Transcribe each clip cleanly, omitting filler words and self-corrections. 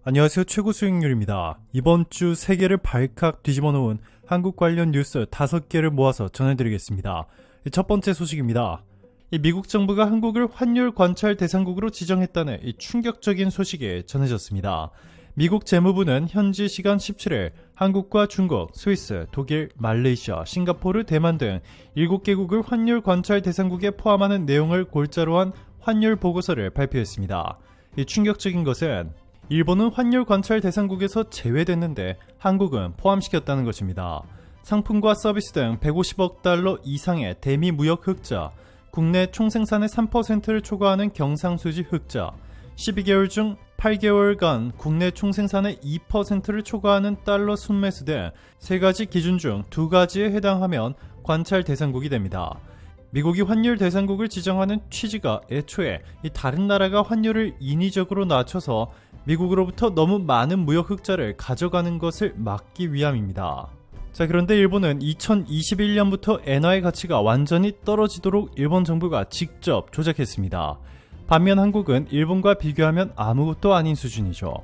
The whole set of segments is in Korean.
안녕하세요. 최고 수익률입니다. 이번 주 세계를 발칵 뒤집어 놓은 한국 관련 뉴스 5개를 모아서 전해드리겠습니다. 첫 번째 소식입니다. 미국 정부가 한국을 환율 관찰 대상국으로 지정했다는 충격적인 소식이 전해졌습니다. 미국 재무부는 현지 시간 17일 한국과 중국, 스위스, 독일, 말레이시아, 싱가포르, 대만 등 7개국을 환율 관찰 대상국에 포함하는 내용을 골자로 한 환율 보고서를 발표했습니다. 충격적인 것은 일본은 환율 관찰 대상국에서 제외됐는데 한국은 포함시켰다는 것입니다. 상품과 서비스 등 150억 달러 이상의 대미 무역 흑자, 국내 총생산의 3%를 초과하는 경상수지 흑자, 12개월 중 8개월간 국내 총생산의 2%를 초과하는 달러 순매수 등 3가지 기준 중 2가지에 해당하면 관찰 대상국이 됩니다. 미국이 환율 대상국을 지정하는 취지가 애초에 다른 나라가 환율을 인위적으로 낮춰서 미국으로부터 너무 많은 무역 흑자를 가져가는 것을 막기 위함입니다. 그런데 일본은 2021년부터 엔화의 가치가 완전히 떨어지도록 일본 정부가 직접 조작했습니다. 반면 한국은 일본과 비교하면 아무것도 아닌 수준이죠.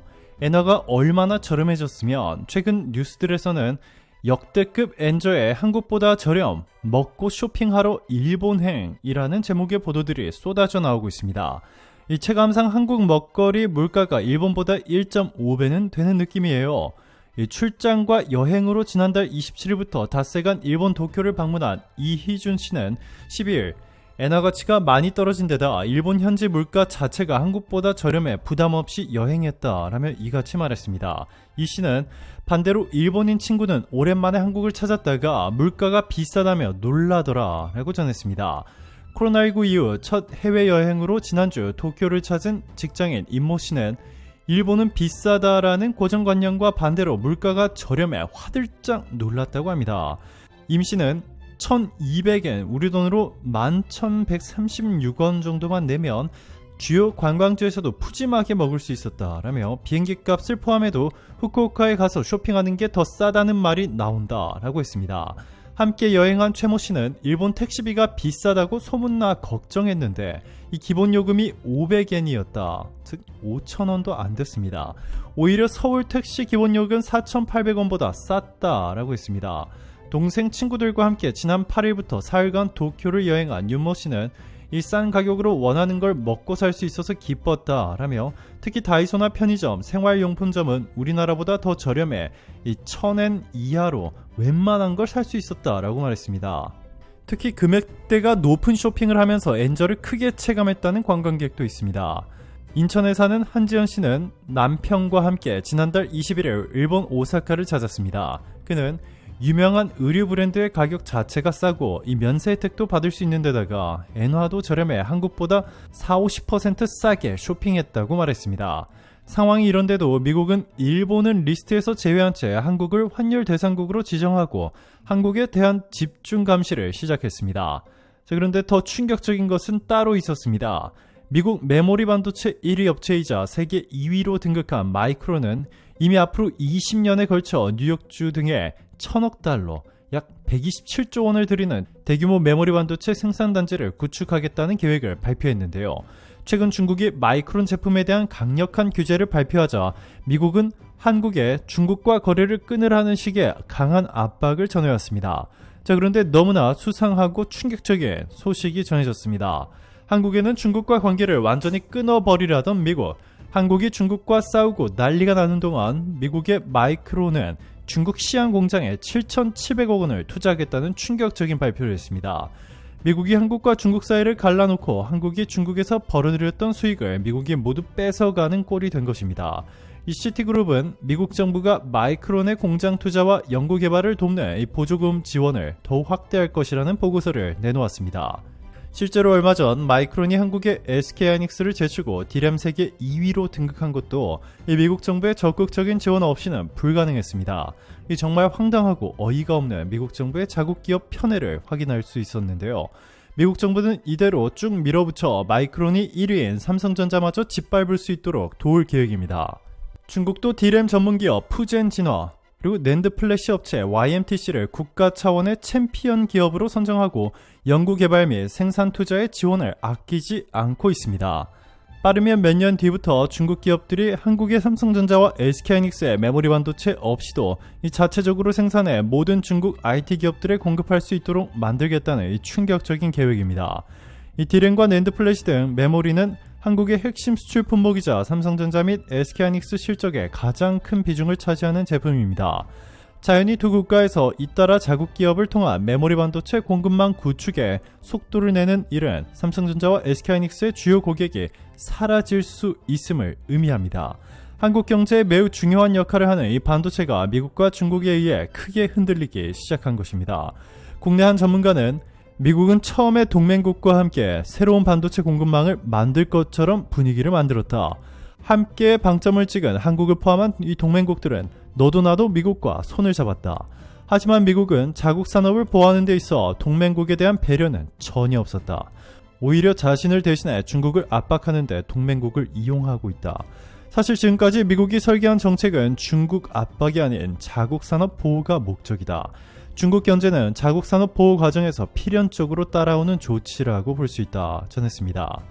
엔화가 얼마나 저렴해졌으면 최근 뉴스들에서는 역대급 엔저에 한국보다 저렴, 먹고 쇼핑하러 일본행이라는 제목의 보도들이 쏟아져 나오고 있습니다. 이 체감상 한국 먹거리 물가가 일본보다 1.5배는 되는 느낌이에요. 이 출장과 여행으로 지난달 27일부터 닷새간 일본 도쿄를 방문한 이희준 씨는 12일 엔화 가치가 많이 떨어진 데다 일본 현지 물가 자체가 한국보다 저렴해 부담 없이 여행했다라며 이같이 말했습니다. 이 씨는 반대로 일본인 친구는 오랜만에 한국을 찾았다가 물가가 비싸다며 놀라더라 라고 전했습니다. 코로나19 이후 첫 해외여행으로 지난주 도쿄를 찾은 직장인 임모 씨는 일본은 비싸다라는 고정관념과 반대로 물가가 저렴해 화들짝 놀랐다고 합니다. 임 씨는 1200엔, 우리 돈으로 1136원 정도만 내면 주요 관광지에서도 푸짐하게 먹을 수 있었다라며 비행기 값을 포함해도 후쿠오카에 가서 쇼핑하는 게 더 싸다는 말이 나온다라고 했습니다. 함께 여행한 최모 씨는 일본 택시비가 비싸다고 소문나 걱정했는데 이 기본 요금이 500엔이었다. 즉 5,000원도 안 됐습니다. 오히려 서울 택시 기본 요금 4,800원보다 쌌다라고 했습니다. 동생 친구들과 함께 지난 8일부터 4일간 도쿄를 여행한 윤모 씨는 이 싼 가격으로 원하는 걸 먹고 살 수 있어서 기뻤다라며 특히 다이소나 편의점, 생활용품점은 우리나라보다 더 저렴해 이 1,000엔 이하로 웬만한 걸 살 수 있었다라고 말했습니다. 특히 금액대가 높은 쇼핑을 하면서 엔저를 크게 체감했다는 관광객도 있습니다. 인천에 사는 한지연 씨는 남편과 함께 지난달 21일 일본 오사카를 찾았습니다. 그는 유명한 의류 브랜드의 가격 자체가 싸고 이 면세 혜택도 받을 수 있는 데다가 엔화도 저렴해 한국보다 40-50% 싸게 쇼핑했다고 말했습니다. 상황이 이런데도 미국은 일본은 리스트에서 제외한 채 한국을 환율 대상국으로 지정하고 한국에 대한 집중 감시를 시작했습니다. 그런데 더 충격적인 것은 따로 있었습니다. 미국 메모리 반도체 1위 업체이자 세계 2위로 등극한 마이크론은 이미 앞으로 20년에 걸쳐 뉴욕주 등에 1,000억 달러, 약 127조 원을 들이는 대규모 메모리 반도체 생산 단지를 구축하겠다는 계획을 발표했는데요. 최근 중국이 마이크론 제품에 대한 강력한 규제를 발표하자 미국은 한국에 중국과 거래를 끊으라는 식의 강한 압박을 전해왔습니다. 그런데 너무나 수상하고 충격적인 소식이 전해졌습니다. 한국에는 중국과 관계를 완전히 끊어버리려던 미국, 한국이 중국과 싸우고 난리가 나는 동안 미국의 마이크론은 중국 시안 공장에 7,700억 원을 투자하겠다는 충격적인 발표를 했습니다. 미국이 한국과 중국 사이를 갈라놓고 한국이 중국에서 벌어들였던 수익을 미국이 모두 뺏어가는 꼴이 된 것입니다. 이 시티그룹은 미국 정부가 마이크론의 공장 투자와 연구개발을 돕는 이 보조금 지원을 더욱 확대할 것이라는 보고서를 내놓았습니다. 실제로 얼마 전 마이크론이 한국의 SK하이닉스를 제치고 D램 세계 2위로 등극한 것도 이 미국 정부의 적극적인 지원 없이는 불가능했습니다. 이 정말 황당하고 어이가 없는 미국 정부의 자국 기업 편애를 확인할 수 있었는데요. 미국 정부는 이대로 쭉 밀어붙여 마이크론이 1위인 삼성전자마저 짓밟을 수 있도록 도울 계획입니다. 중국도 D램 전문기업 푸젠진화, 그리고 낸드 플래시 업체 YMTC를 국가 차원의 챔피언 기업으로 선정하고 연구개발 및 생산 투자의 지원을 아끼지 않고 있습니다. 빠르면 몇 년 뒤부터 중국 기업들이 한국의 삼성전자와 SK하이닉스의 메모리 반도체 없이도 이 자체적으로 생산해 모든 중국 IT 기업들에 공급할 수 있도록 만들겠다는 이 충격적인 계획입니다. 이 D램과 낸드 플래시 등 메모리는 한국의 핵심 수출 품목이자 삼성전자 및 SK하이닉스 실적의 가장 큰 비중을 차지하는 제품입니다. 자연히 두 국가에서 잇따라 자국 기업을 통한 메모리 반도체 공급망 구축에 속도를 내는 일은 삼성전자와 SK하이닉스의 주요 고객이 사라질 수 있음을 의미합니다. 한국 경제에 매우 중요한 역할을 하는 이 반도체가 미국과 중국에 의해 크게 흔들리기 시작한 것입니다. 국내 한 전문가는 미국은 처음에 동맹국과 함께 새로운 반도체 공급망을 만들 것처럼 분위기를 만들었다. 함께 방점을 찍은 한국을 포함한 이 동맹국들은 너도 나도 미국과 손을 잡았다. 하지만 미국은 자국 산업을 보호하는 데 있어 동맹국에 대한 배려는 전혀 없었다. 오히려 자신을 대신해 중국을 압박하는 데 동맹국을 이용하고 있다. 사실 지금까지 미국이 설계한 정책은 중국 압박이 아닌 자국 산업 보호가 목적이다. 중국 견제는 자국 산업 보호 과정에서 필연적으로 따라오는 조치라고 볼 수 있다 전했습니다.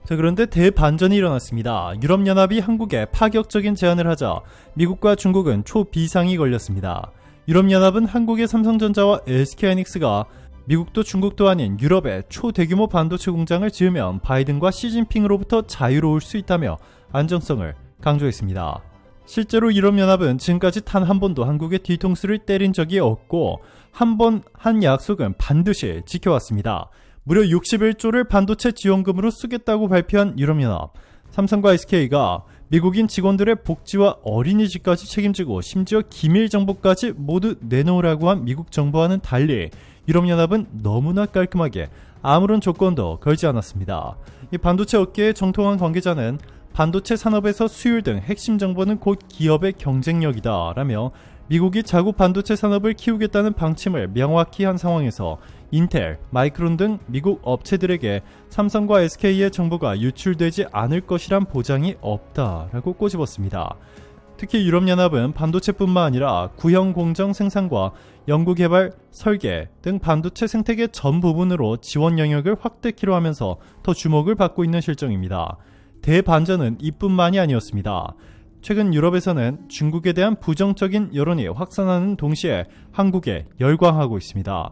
자, 그런데 대반전이 일어났습니다. 유럽연합이 한국에 파격적인 제안을 하자 미국과 중국은 초비상이 걸렸습니다. 유럽연합은 한국의 삼성전자와 SK하이닉스가 미국도 중국도 아닌 유럽에 초대규모 반도체 공장을 지으면 바이든과 시진핑으로부터 자유로울 수 있다며 안정성을 강조했습니다. 실제로 유럽연합은 지금까지 단 한 번도 한국의 뒤통수를 때린 적이 없고 한 번 한 약속은 반드시 지켜왔습니다. 무려 61조를 반도체 지원금으로 쓰겠다고 발표한 유럽연합. 삼성과 SK가 미국인 직원들의 복지와 어린이집까지 책임지고 심지어 기밀 정보까지 모두 내놓으라고 한 미국 정부와는 달리 유럽연합은 너무나 깔끔하게 아무런 조건도 걸지 않았습니다. 이 반도체 업계의 정통한 관계자는 반도체 산업에서 수율 등 핵심 정보는 곧 기업의 경쟁력이다 라며 미국이 자국 반도체 산업을 키우겠다는 방침을 명확히 한 상황에서 인텔, 마이크론 등 미국 업체들에게 삼성과 SK의 정보가 유출되지 않을 것이란 보장이 없다라고 꼬집었습니다. 특히 유럽연합은 반도체뿐만 아니라 구형 공정 생산과 연구개발, 설계 등 반도체 생태계 전 부분으로 지원 영역을 확대키로 하면서 더 주목을 받고 있는 실정입니다. 대반전은 이뿐만이 아니었습니다. 최근 유럽에서는 중국에 대한 부정적인 여론이 확산하는 동시에 한국에 열광하고 있습니다.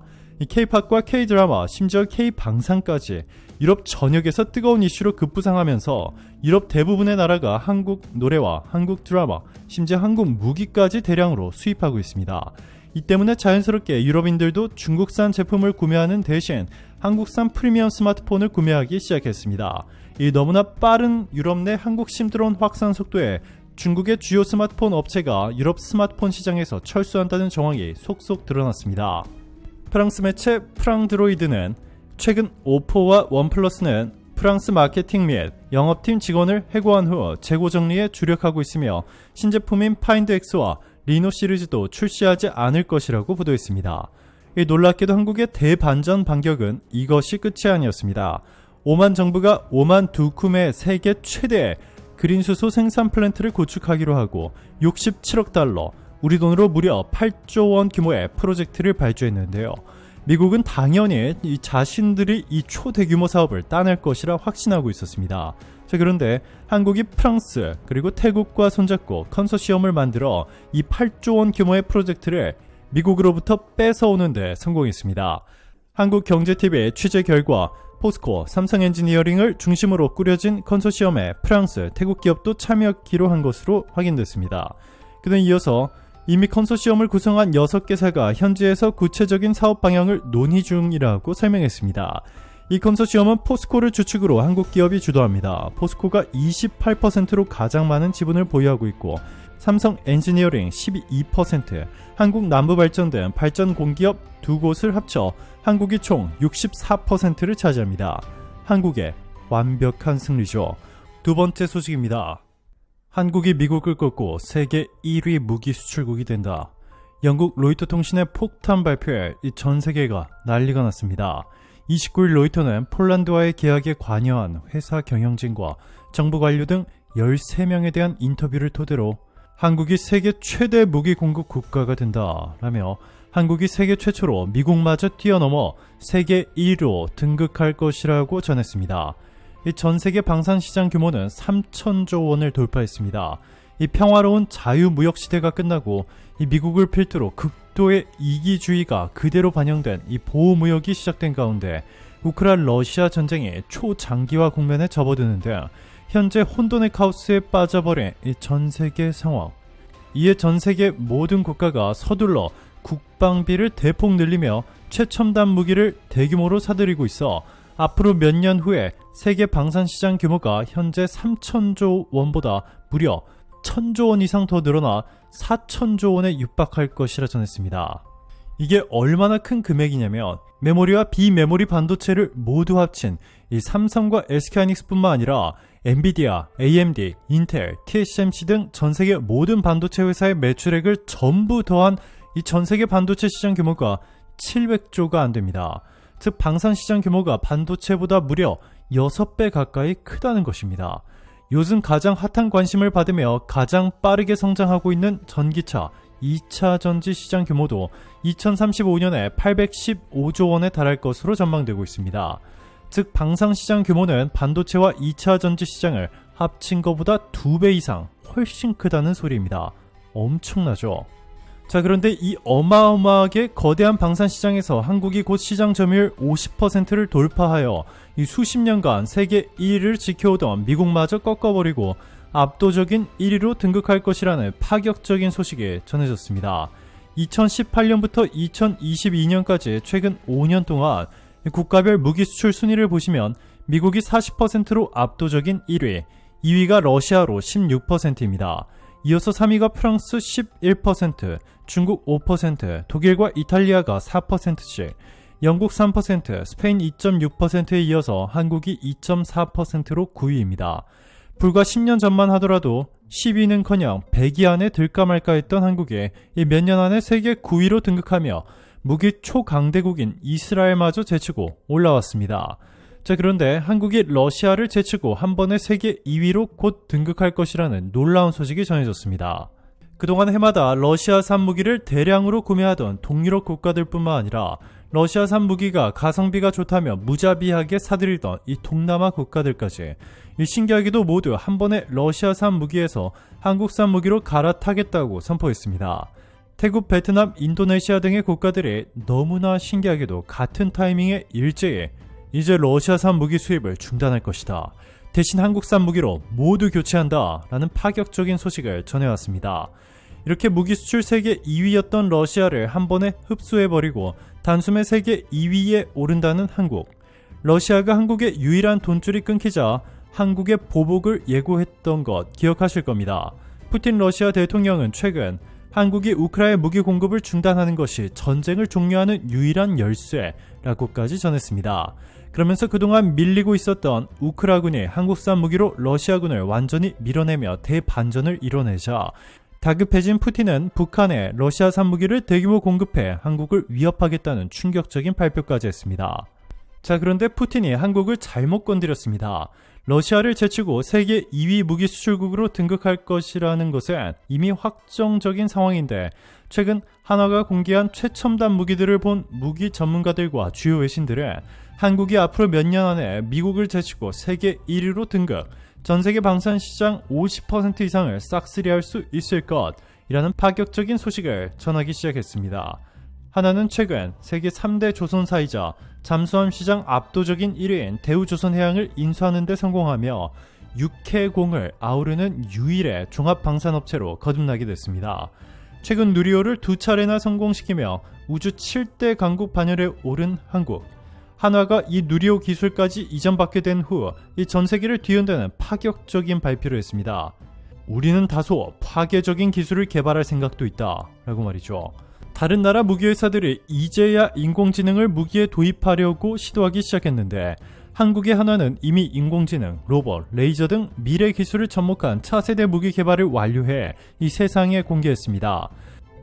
K-팝과 K-드라마, 심지어 K-방산까지 유럽 전역에서 뜨거운 이슈로 급부상하면서 유럽 대부분의 나라가 한국 노래와 한국 드라마, 심지어 한국 무기까지 대량으로 수입하고 있습니다. 이 때문에 자연스럽게 유럽인들도 중국산 제품을 구매하는 대신 한국산 프리미엄 스마트폰을 구매하기 시작했습니다. 이 너무나 빠른 유럽 내 한국 심드러운 확산 속도에 중국의 주요 스마트폰 업체가 유럽 스마트폰 시장에서 철수한다는 정황이 속속 드러났습니다. 프랑스 매체 프랑드로이드는 최근 오포와 원플러스는 프랑스 마케팅 및 영업팀 직원을 해고한 후 재고 정리에 주력하고 있으며 신제품인 파인드 X와 리노 시리즈도 출시하지 않을 것이라고 보도했습니다. 놀랍게도 한국의 대반전 반격은 이것이 끝이 아니었습니다. 오만 정부가 오만 두쿰의 세계 최대의 그린수소 생산 플랜트를 구축하기로 하고 67억 달러, 우리 돈으로 무려 8조 원 규모의 프로젝트를 발주했는데요. 미국은 당연히 자신들이 이 초대규모 사업을 따낼 것이라 확신하고 있었습니다. 자, 그런데 한국이 프랑스 그리고 태국과 손잡고 컨소시엄을 만들어 이 8조 원 규모의 프로젝트를 미국으로부터 뺏어오는 데 성공했습니다. 한국경제TV의 취재 결과 포스코, 삼성엔지니어링을 중심으로 꾸려진 컨소시엄에 프랑스, 태국 기업도 참여하기로 한 것으로 확인됐습니다. 그는 이어서 이미 컨소시엄을 구성한 6개사가 현지에서 구체적인 사업 방향을 논의 중이라고 설명했습니다. 이 컨소시엄은 포스코를 주축으로 한국 기업이 주도합니다. 포스코가 28%로 가장 많은 지분을 보유하고 있고 삼성 엔지니어링 12%, 한국 남부발전 등 발전 공기업 두 곳을 합쳐 한국이 총 64%를 차지합니다. 한국의 완벽한 승리죠. 두 번째 소식입니다. 한국이 미국을 꺾고 세계 1위 무기 수출국이 된다. 영국 로이터 통신의 폭탄 발표에 전 세계가 난리가 났습니다. 29일 로이터는 폴란드와의 계약에 관여한 회사 경영진과 정부 관료 등 13명에 대한 인터뷰를 토대로 한국이 세계 최대 무기 공급 국가가 된다라며 한국이 세계 최초로 미국마저 뛰어넘어 세계 1위로 등극할 것이라고 전했습니다. 이 전 세계 방산 시장 규모는 3천조 원을 돌파했습니다. 이 평화로운 자유무역시대가 끝나고 이 미국을 필두로 극도의 이기주의가 그대로 반영된 이 보호무역이 시작된 가운데 우크라이나 러시아 전쟁이 초장기화 국면에 접어드는데 현재 혼돈의 카오스에 빠져버린 이 전 세계 상황. 이에 전 세계 모든 국가가 서둘러 국방비를 대폭 늘리며 최첨단 무기를 대규모로 사들이고 있어 앞으로 몇 년 후에 세계 방산시장 규모가 현재 3천조 원보다 무려 1,000조 원 이상 더 늘어나 4천조 원에 육박할 것이라 전했습니다. 이게 얼마나 큰 금액이냐면 메모리와 비메모리 반도체를 모두 합친 이 삼성과 SK하이닉스뿐만 아니라 엔비디아, AMD, 인텔, TSMC 등 전세계 모든 반도체 회사의 매출액을 전부 더한 이 전세계 반도체 시장 규모가 700조가 안됩니다. 즉 방산시장 규모가 반도체보다 무려 6배 가까이 크다는 것입니다. 요즘 가장 핫한 관심을 받으며 가장 빠르게 성장하고 있는 전기차 2차 전지 시장 규모도 2035년에 815조 원에 달할 것으로 전망되고 있습니다. 즉 방산시장 규모는 반도체와 2차 전지 시장을 합친 것보다 2배 이상 훨씬 크다는 소리입니다. 엄청나죠? 자, 그런데 이 어마어마하게 거대한 방산시장에서 한국이 곧 시장 점유율 50%를 돌파하여 이 수십 년간 세계 1위를 지켜오던 미국마저 꺾어버리고 압도적인 1위로 등극할 것이라는 파격적인 소식이 전해졌습니다. 2018년부터 2022년까지 최근 5년 동안 국가별 무기 수출 순위를 보시면 미국이 40%로 압도적인 1위, 2위가 러시아로 16%입니다. 이어서 3위가 프랑스 11%, 중국 5%, 독일과 이탈리아가 4%씩, 영국 3%, 스페인 2.6%에 이어서 한국이 2.4%로 9위입니다. 불과 10년 전만 하더라도 10위는커녕 100위 안에 들까 말까 했던 한국이 몇 년 안에 세계 9위로 등극하며 무기 초강대국인 이스라엘마저 제치고 올라왔습니다. 자, 그런데 한국이 러시아를 제치고 한 번에 세계 2위로 곧 등극할 것이라는 놀라운 소식이 전해졌습니다. 그동안 해마다 러시아산 무기를 대량으로 구매하던 동유럽 국가들뿐만 아니라 러시아산 무기가 가성비가 좋다며 무자비하게 사들이던 이 동남아 국가들까지 신기하게도 모두 한 번에 러시아산 무기에서 한국산 무기로 갈아타겠다고 선포했습니다. 태국, 베트남, 인도네시아 등의 국가들이 너무나 신기하게도 같은 타이밍에 일제히 이제 러시아산 무기 수입을 중단할 것이다. 대신 한국산 무기로 모두 교체한다 라는 파격적인 소식을 전해왔습니다. 이렇게 무기 수출 세계 2위였던 러시아를 한 번에 흡수해버리고 단숨에 세계 2위에 오른다는 한국. 러시아가 한국의 유일한 돈줄이 끊기자 한국의 보복을 예고했던 것 기억하실 겁니다. 푸틴 러시아 대통령은 최근 한국이 우크라이나 무기 공급을 중단하는 것이 전쟁을 종료하는 유일한 열쇠라고까지 전했습니다. 그러면서 그동안 밀리고 있었던 우크라군이 한국산 무기로 러시아군을 완전히 밀어내며 대반전을 이뤄내자 다급해진 푸틴은 북한에 러시아산 무기를 대규모 공급해 한국을 위협하겠다는 충격적인 발표까지 했습니다. 자, 그런데 푸틴이 한국을 잘못 건드렸습니다. 러시아를 제치고 세계 2위 무기 수출국으로 등극할 것이라는 것은 이미 확정적인 상황인데 최근 한화가 공개한 최첨단 무기들을 본 무기 전문가들과 주요 외신들은 한국이 앞으로 몇 년 안에 미국을 제치고 세계 1위로 등극, 전세계 방산시장 50% 이상을 싹쓸이할 수 있을 것이라는 파격적인 소식을 전하기 시작했습니다. 하나는 최근 세계 3대 조선사이자 잠수함 시장 압도적인 1위인 대우조선해양을 인수하는 데 성공하며 육해공을 아우르는 유일의 종합방산업체로 거듭나게 됐습니다. 최근 누리호를 2차례나 성공시키며 우주 7대 강국 반열에 오른 한국. 한화가 이 누리호 기술까지 이전받게 된 후 이 전세계를 뒤흔드는 파격적인 발표를 했습니다. 우리는 다소 파괴적인 기술을 개발할 생각도 있다 라고 말이죠. 다른 나라 무기회사들이 이제야 인공지능을 무기에 도입하려고 시도하기 시작했는데 한국의 한화는 이미 인공지능, 로봇, 레이저 등 미래 기술을 접목한 차세대 무기 개발을 완료해 이 세상에 공개했습니다.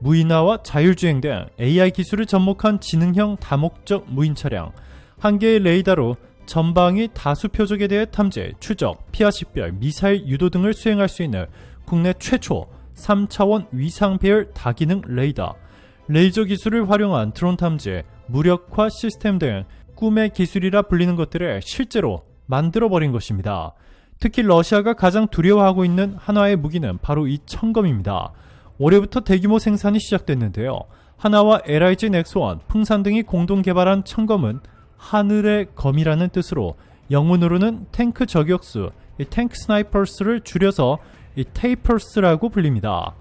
무인화와 자율주행 등 AI 기술을 접목한 지능형 다목적 무인 차량, 한 개의 레이더로 전방위 다수 표적에 대해 탐지, 추적, 피하 식별, 미사일 유도 등을 수행할 수 있는 국내 최초 3차원 위상 배열 다기능 레이더, 레이저 기술을 활용한 드론 탐지, 무력화 시스템 등 꿈의 기술이라 불리는 것들을 실제로 만들어버린 것입니다. 특히 러시아가 가장 두려워하고 있는 한화의 무기는 바로 이 첨검입니다. 올해부터 대규모 생산이 시작됐는데요. 한화와 LIG 넥스원, 풍산 등이 공동 개발한 첨검은 하늘의 검이라는 뜻으로 영문으로는 탱크 저격수, 탱크 스나이퍼스를 줄여서 테이퍼스라고 불립니다.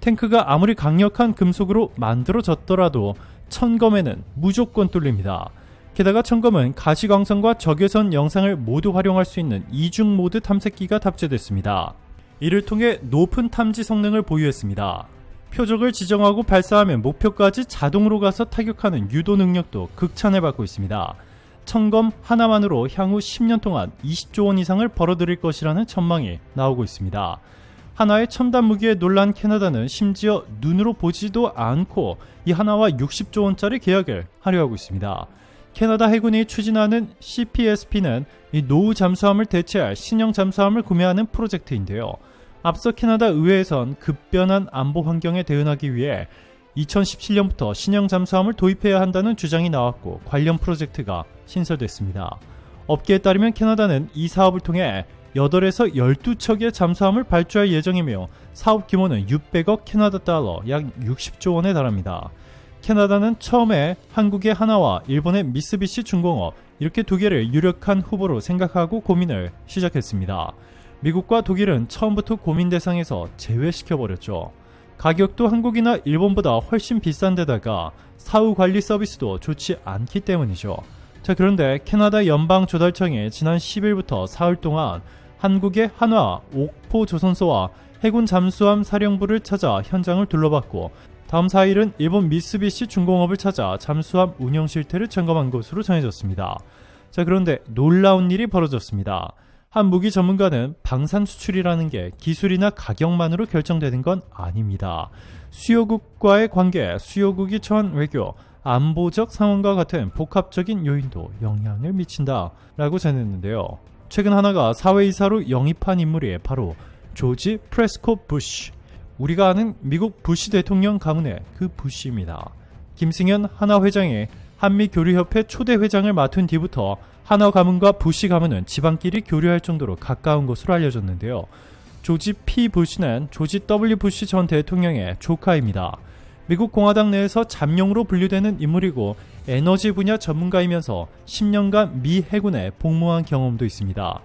탱크가 아무리 강력한 금속으로 만들어졌더라도 첨검에는 무조건 뚫립니다. 게다가 첨검은 가시광선과 적외선 영상을 모두 활용할 수 있는 이중 모드 탐색기가 탑재됐습니다. 이를 통해 높은 탐지 성능을 보유했습니다. 표적을 지정하고 발사하면 목표까지 자동으로 가서 타격하는 유도 능력도 극찬을 받고 있습니다. 첨검 하나만으로 향후 10년 동안 20조 원 이상을 벌어들일 것이라는 전망이 나오고 있습니다. 한화의 첨단 무기에 놀란 캐나다는 심지어 눈으로 보지도 않고 이 한화와 60조 원짜리 계약을 하려 하고 있습니다. 캐나다 해군이 추진하는 CPSP는 이 노후 잠수함을 대체할 신형 잠수함을 구매하는 프로젝트인데요. 앞서 캐나다 의회에선 급변한 안보 환경에 대응하기 위해 2017년부터 신형 잠수함을 도입해야 한다는 주장이 나왔고 관련 프로젝트가 신설됐습니다. 업계에 따르면 캐나다는 이 사업을 통해 8에서 12척의 잠수함을 발주할 예정이며 사업 규모는 600억 캐나다 달러, 약 60조 원에 달합니다. 캐나다는 처음에 한국의 한화와 일본의 미쓰비시 중공업 이렇게 두 개를 유력한 후보로 생각하고 고민을 시작했습니다. 미국과 독일은 처음부터 고민 대상에서 제외시켜버렸죠. 가격도 한국이나 일본보다 훨씬 비싼 데다가 사후 관리 서비스도 좋지 않기 때문이죠. 자, 그런데 캐나다 연방조달청이 지난 10일부터 사흘 동안 한국의 한화, 옥포 조선소와 해군 잠수함 사령부를 찾아 현장을 둘러봤고 다음 4일은 일본 미쓰비시 중공업을 찾아 잠수함 운영 실태를 점검한 것으로 전해졌습니다. 자, 그런데 놀라운 일이 벌어졌습니다. 한 무기 전문가는 방산 수출이라는 게 기술이나 가격만으로 결정되는 건 아닙니다. 수요국과의 관계, 수요국이 처한 외교, 안보적 상황과 같은 복합적인 요인도 영향을 미친다라고 전했는데요. 최근 한화가 사회이사로 영입한 인물이 바로 조지 프레스코 부시, 우리가 아는 미국 부시 대통령 가문의 그 부시입니다. 김승현 한화 회장이 한미교류협회 초대 회장을 맡은 뒤부터 한화 가문과 부시 가문은 집안끼리 교류할 정도로 가까운 것으로 알려졌는데요. 조지 P. 부시는 조지 W. 부시 전 대통령의 조카입니다. 미국 공화당 내에서 잠룡으로 분류되는 인물이고 에너지 분야 전문가이면서 10년간 미 해군에 복무한 경험도 있습니다.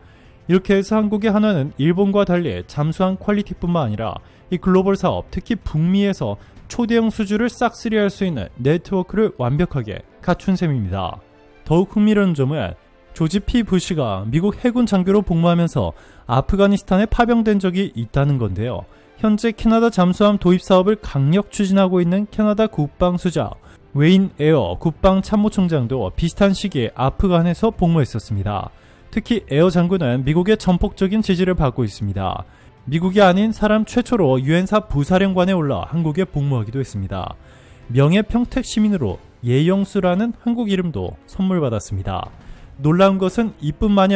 이렇게 해서 한국의 한화는 일본과 달리 잠수함 퀄리티뿐만 아니라 이 글로벌 사업, 특히 북미에서 초대형 수주를 싹쓸이할 수 있는 네트워크를 완벽하게 갖춘 셈입니다. 더욱 흥미로운 점은 조지 P. 부시가 미국 해군 장교로 복무하면서 아프가니스탄에 파병된 적이 있다는 건데요. 현재 캐나다 잠수함 도입 사업을 강력 추진하고 있는 캐나다 국방수장 웨인 에어 국방참모총장도 비슷한 시기에 아프간에서 복무했었습니다. 특히 에어 장군은 미국의 전폭적인 지지를 받고 있습니다. 미국이 아닌 사람 최초로 유엔사 부사령관에 올라 한국에 복무하기도 했습니다. 명예평택 시민으로 예영수라는 한국 이름도 선물 받았습니다. 놀라운 것은 이뿐만이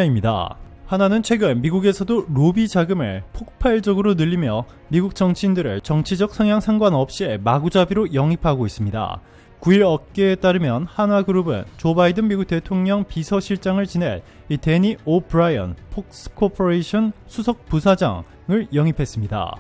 한화는 최근 미국에서도 로비 자금을 폭발적으로 늘리며 미국 정치인들을 정치적 성향 상관없이 마구잡이로 영입하고 있습니다. 9일 업계에 따르면 한화그룹은 조 바이든 미국 대통령 비서실장을 지낼 이 데니 오브라이언 폭스코퍼레이션 수석 부사장을 영입했습니다.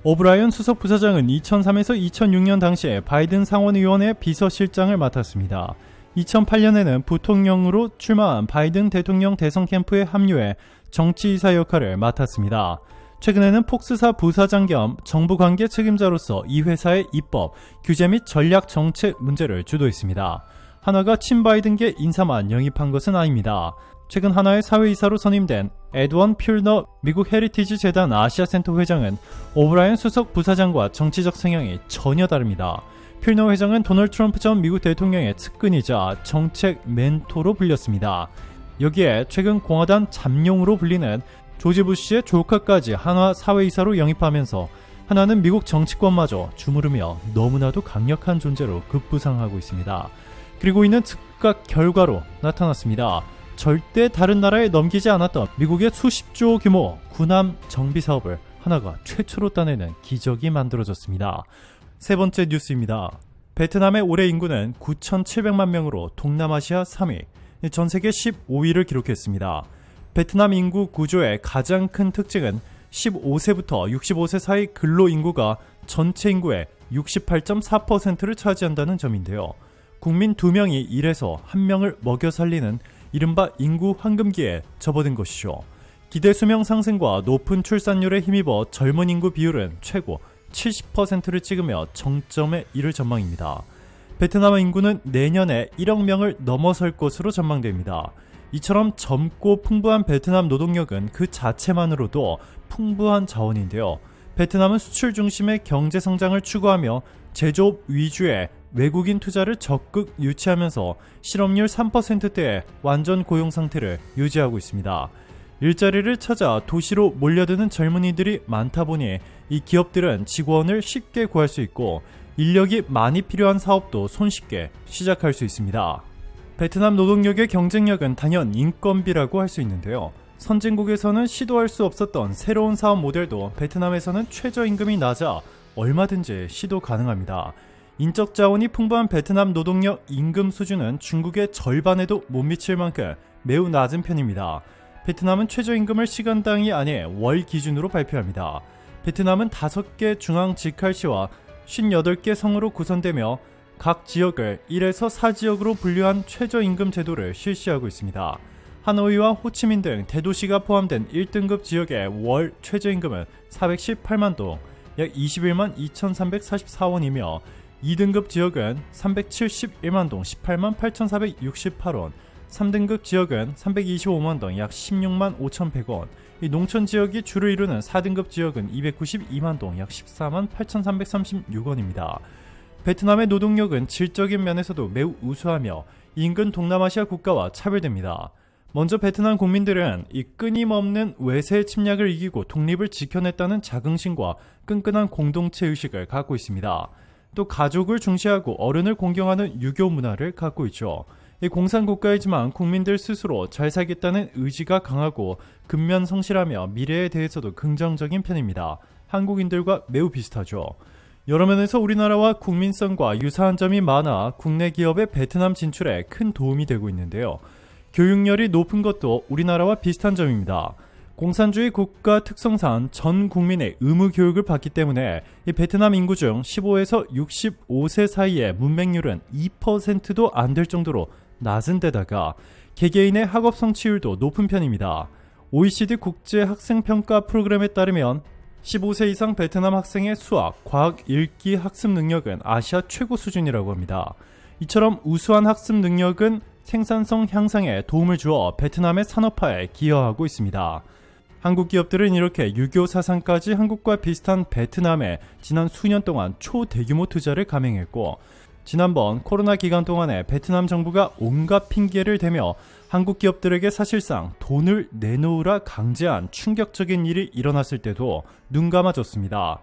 오브라이언 수석 부사장은 2003에서 2006년 당시에 바이든 상원의원의 비서실장을 맡았습니다. 2008년에는 부통령으로 출마한 바이든 대통령 대선 캠프에 합류해 정치이사 역할을 맡았습니다. 최근에는 폭스사 부사장 겸 정부관계 책임자로서 이 회사의 입법, 규제 및 전략 정책 문제를 주도했습니다. 한화가 친바이든계 인사만 영입한 것은 아닙니다. 최근 한화의 사회이사로 선임된 에드원 퓰너 미국 헤리티지 재단 아시아센터 회장은 오브라이언 수석 부사장과 정치적 성향이 전혀 다릅니다. 퓰너 회장은 도널드 트럼프 전 미국 대통령의 측근이자 정책 멘토로 불렸습니다. 여기에 최근 공화당 잠룡으로 불리는 조지 부시의 조카까지 한화 사회이사로 영입하면서 한화는 미국 정치권마저 주무르며 너무나도 강력한 존재로 급부상하고 있습니다. 그리고 이는 즉각 결과로 나타났습니다. 절대 다른 나라에 넘기지 않았던 미국의 수십조 규모 군함 정비 사업을 한화가 최초로 따내는 기적이 만들어졌습니다. 세 번째 뉴스입니다. 베트남의 올해 인구는 9,700만 명으로 동남아시아 3위, 전 세계 15위를 기록했습니다. 베트남 인구 구조의 가장 큰 특징은 15세부터 65세 사이 근로인구가 전체 인구의 68.4%를 차지한다는 점인데요. 국민 2명이 일해서 1명을 먹여 살리는 이른바 인구 황금기에 접어든 것이죠. 기대 수명 상승과 높은 출산율에 힘입어 젊은 인구 비율은 최고 70%를 찍으며 정점에 이를 전망입니다. 베트남 인구는 내년에 1억 명을 넘어설 것으로 전망됩니다. 이처럼 젊고 풍부한 베트남 노동력은 그 자체만으로도 풍부한 자원인데요. 베트남은 수출 중심의 경제 성장을 추구하며 제조업 위주의 외국인 투자를 적극 유치하면서 실업률 3%대의 완전 고용 상태를 유지하고 있습니다. 일자리를 찾아 도시로 몰려드는 젊은이들이 많다 보니 이 기업들은 직원을 쉽게 구할 수 있고 인력이 많이 필요한 사업도 손쉽게 시작할 수 있습니다. 베트남 노동력의 경쟁력은 단연 인건비라고 할 수 있는데요. 선진국에서는 시도할 수 없었던 새로운 사업 모델도 베트남에서는 최저임금이 낮아 얼마든지 시도 가능합니다. 인적 자원이 풍부한 베트남 노동력 임금 수준은 중국의 절반에도 못 미칠 만큼 매우 낮은 편입니다. 베트남은 최저임금을 시간당이 아닌 월 기준으로 발표합니다. 베트남은 5개 중앙 직할시와 58개 성으로 구성되며 각 지역을 1에서 4지역으로 분류한 최저임금 제도를 실시하고 있습니다. 하노이와 호치민 등 대도시가 포함된 1등급 지역의 월 최저임금은 418만 동, 약 21만 2344원이며 2등급 지역은 371만 동, 18만 8468원, 3등급 지역은 325만 동, 약 16만 5100원, 농촌 지역이 주를 이루는 4등급 지역은 292만 동, 약 14만 8336원입니다. 베트남의 노동력은 질적인 면에서도 매우 우수하며 인근 동남아시아 국가와 차별됩니다. 먼저 베트남 국민들은 이 끊임없는 외세 침략을 이기고 독립을 지켜냈다는 자긍심과 끈끈한 공동체 의식을 갖고 있습니다. 또 가족을 중시하고 어른을 공경하는 유교 문화를 갖고 있죠. 이 공산국가이지만 국민들 스스로 잘 살겠다는 의지가 강하고 근면성실하며 미래에 대해서도 긍정적인 편입니다. 한국인들과 매우 비슷하죠. 여러 면에서 우리나라와 국민성과 유사한 점이 많아 국내 기업의 베트남 진출에 큰 도움이 되고 있는데요. 교육열이 높은 것도 우리나라와 비슷한 점입니다. 공산주의 국가 특성상 전 국민의 의무 교육을 받기 때문에 이 베트남 인구 중 15에서 65세 사이의 문맹률은 2%도 안 될 정도로 낮은 데다가 개개인의 학업 성취율도 높은 편입니다. OECD 국제 학생평가 프로그램에 따르면 15세 이상 베트남 학생의 수학, 과학 읽기 학습 능력은 아시아 최고 수준이라고 합니다. 이처럼 우수한 학습 능력은 생산성 향상에 도움을 주어 베트남의 산업화에 기여하고 있습니다. 한국 기업들은 이렇게 유교 사상까지 한국과 비슷한 베트남에 지난 수년 동안 초대규모 투자를 감행했고, 지난번 코로나 기간 동안에 베트남 정부가 온갖 핑계를 대며 한국 기업들에게 사실상 돈을 내놓으라 강제한 충격적인 일이 일어났을 때도 눈 감아줬습니다.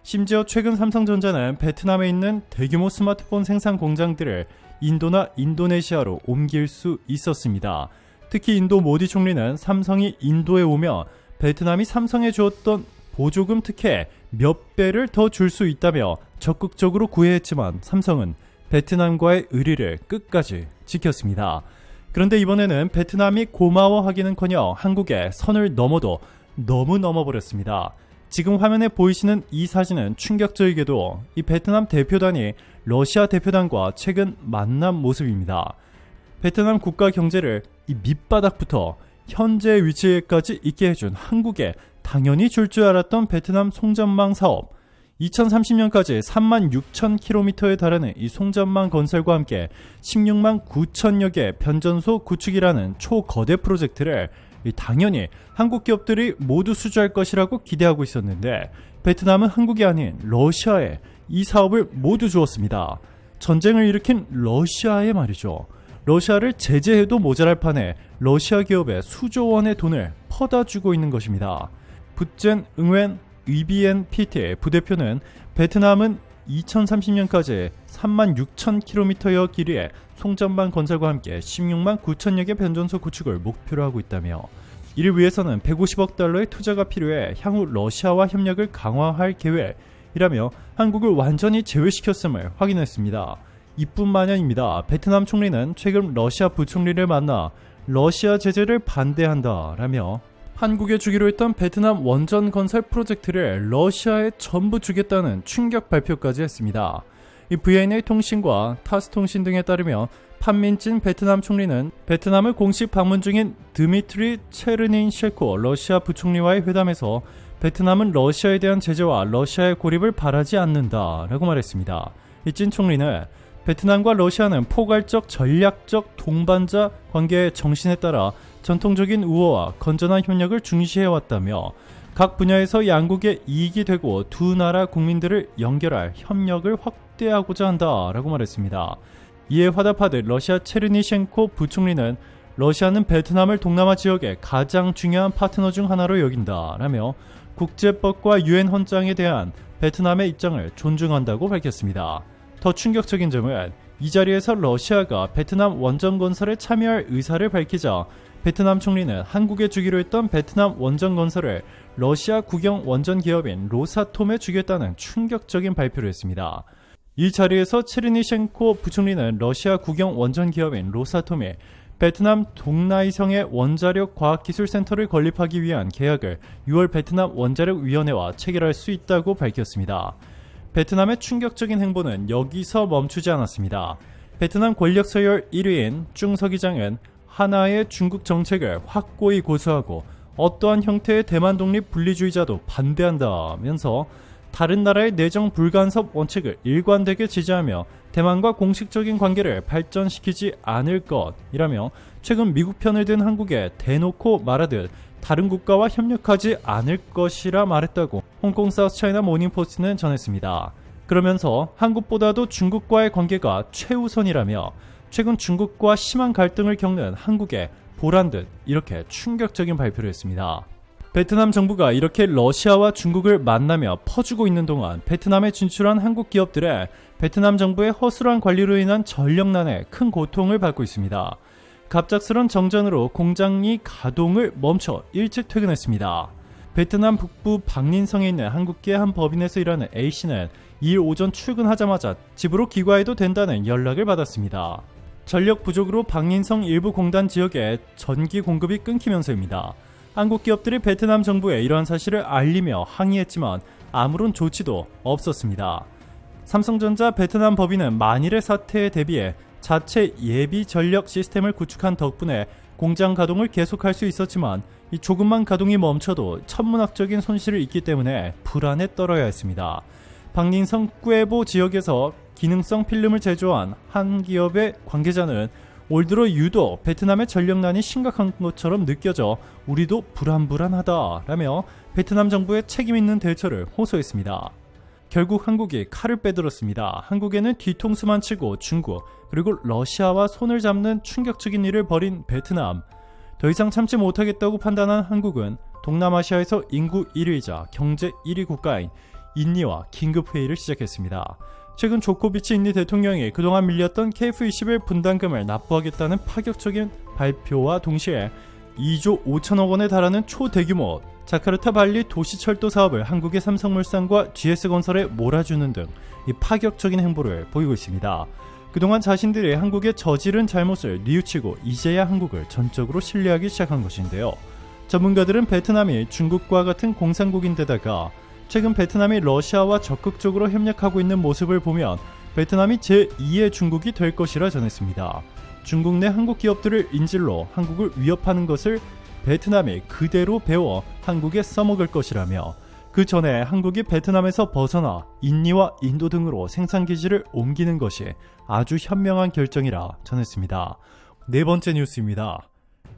심지어 최근 삼성전자는 베트남에 있는 대규모 스마트폰 생산 공장들을 인도나 인도네시아로 옮길 수 있었습니다. 특히 인도 모디 총리는 삼성이 인도에 오면 베트남이 삼성에 주었던 보조금 특혜 몇 배를 더 줄 수 있다며 적극적으로 구애했지만 삼성은 베트남과의 의리를 끝까지 지켰습니다. 그런데 이번에는 베트남이 고마워하기는커녕 한국의 선을 넘어도 너무 넘어버렸습니다. 지금 화면에 보이시는 이 사진은 충격적이게도 이 베트남 대표단이 러시아 대표단과 최근 만난 모습입니다. 베트남 국가 경제를 이 밑바닥부터 현재 위치에까지 있게 해준 한국에 당연히 줄 줄 알았던 베트남 송전망 사업, 2030년까지 3만 6천 킬로미터에 달하는 이 송전망 건설과 함께 16만 9천여 개 변전소 구축이라는 초거대 프로젝트를 당연히 한국 기업들이 모두 수주할 것이라고 기대하고 있었는데, 베트남은 한국이 아닌 러시아에 이 사업을 모두 주었습니다. 전쟁을 일으킨 러시아에 말이죠. 러시아를 제재해도 모자랄 판에 러시아 기업에 수조 원의 돈을 퍼다 주고 있는 것입니다. 붓젠 응웬 위비엔 PT 부대표는 베트남은 2030년까지 3만 6천 킬로미터여 길이의 송전망 건설과 함께 16만 9천여 개 변전소 구축을 목표로 하고 있다며, 이를 위해서는 150억 달러의 투자가 필요해 향후 러시아와 협력을 강화할 계획이라며 한국을 완전히 제외시켰음을 확인했습니다. 이뿐만이 아닙니다. 베트남 총리는 최근 러시아 부총리를 만나 러시아 제재를 반대한다라며 한국에 주기로 했던 베트남 원전 건설 프로젝트를 러시아에 전부 주겠다는 충격 발표까지 했습니다. 이 VNA 통신과 타스 통신 등에 따르면 판민진 베트남 총리는 베트남을 공식 방문 중인 드미트리 체르닌셰코 러시아 부총리와의 회담에서 베트남은 러시아에 대한 제재와 러시아의 고립을 바라지 않는다라고 말했습니다. 이 찐 총리는 베트남과 러시아는 포괄적 전략적 동반자 관계의 정신에 따라 전통적인 우호와 건전한 협력을 중시해왔다며 각 분야에서 양국의 이익이 되고 두 나라 국민들을 연결할 협력을 확대하고자 한다라고 말했습니다. 이에 화답하듯 러시아 체르니셴코 부총리는 러시아는 베트남을 동남아 지역의 가장 중요한 파트너 중 하나로 여긴다라며 국제법과 유엔 헌장에 대한 베트남의 입장을 존중한다고 밝혔습니다. 더 충격적인 점은 이 자리에서 러시아가 베트남 원전 건설에 참여할 의사를 밝히자 베트남 총리는 한국에 주기로 했던 베트남 원전 건설을 러시아 국영 원전 기업인 로사톰에 주겠다는 충격적인 발표를 했습니다. 이 자리에서 체르니셴코 부총리는 러시아 국영 원전 기업인 로사톰이 베트남 동나이성의 원자력 과학기술센터를 건립하기 위한 계약을 6월 베트남 원자력위원회와 체결할 수 있다고 밝혔습니다. 베트남의 충격적인 행보는 여기서 멈추지 않았습니다. 베트남 권력 서열 1위인 중 서기장은 하나의 중국 정책을 확고히 고수하고 어떠한 형태의 대만 독립 분리주의자도 반대한다면서 다른 나라의 내정 불간섭 원칙을 일관되게 지지하며 대만과 공식적인 관계를 발전시키지 않을 것이라며 최근 미국 편을 든 한국에 대놓고 말하듯 다른 국가와 협력하지 않을 것이라 말했다고 홍콩 사우스차이나 모닝포스트는 전했습니다. 그러면서 한국보다도 중국과의 관계가 최우선이라며 최근 중국과 심한 갈등을 겪는 한국에 보란듯 이렇게 충격적인 발표를 했습니다. 베트남 정부가 이렇게 러시아와 중국을 만나며 퍼주고 있는 동안 베트남에 진출한 한국 기업들의 베트남 정부의 허술한 관리로 인한 전력난에 큰 고통을 받고 있습니다. 갑작스런 정전으로 공장이 가동을 멈춰 일찍 퇴근했습니다. 베트남 북부 박린성에 있는 한국계 한 법인에서 일하는 A씨는 2일 오전 출근하자마자 집으로 귀가해도 된다는 연락을 받았습니다. 전력 부족으로 박린성 일부 공단 지역에 전기 공급이 끊기면서입니다. 한국 기업들이 베트남 정부에 이러한 사실을 알리며 항의했지만 아무런 조치도 없었습니다. 삼성전자 베트남 법인은 만일의 사태에 대비해 자체 예비 전력 시스템을 구축한 덕분에 공장 가동을 계속할 수 있었지만 이 조금만 가동이 멈춰도 천문학적인 손실을 입기 때문에 불안에 떨어야 했습니다. 박린성 꾀보 지역에서 기능성 필름을 제조한 한 기업의 관계자는 올 들어 유독 베트남의 전력난이 심각한 것처럼 느껴져 우리도 불안하다라며 베트남 정부의 책임 있는 대처를 호소했습니다. 결국 한국이 칼을 빼들었습니다. 한국에는 뒤통수만 치고 중국 그리고 러시아와 손을 잡는 충격적인 일을 벌인 베트남. 더 이상 참지 못하겠다고 판단한 한국은 동남아시아에서 인구 1위이자 경제 1위 국가인 인니와 긴급회의를 시작했습니다. 최근 조코비치 인니 대통령이 그동안 밀렸던 KF-21 분담금을 납부하겠다는 파격적인 발표와 동시에 2조 5천억 원에 달하는 초대규모 자카르타 발리 도시철도 사업을 한국의 삼성물산과 GS건설에 몰아주는 등 이 파격적인 행보를 보이고 있습니다. 그동안 자신들이 한국의 저지른 잘못을 뉘우치고 이제야 한국을 전적으로 신뢰하기 시작한 것인데요. 전문가들은 베트남이 중국과 같은 공산국인데다가 최근 베트남이 러시아와 적극적으로 협력하고 있는 모습을 보면 베트남이 제2의 중국이 될 것이라 전했습니다. 중국 내 한국 기업들을 인질로 한국을 위협하는 것을 베트남이 그대로 배워 한국에 써먹을 것이라며 그 전에 한국이 베트남에서 벗어나 인니와 인도 등으로 생산기지를 옮기는 것이 아주 현명한 결정이라 전했습니다. 네 번째 뉴스입니다.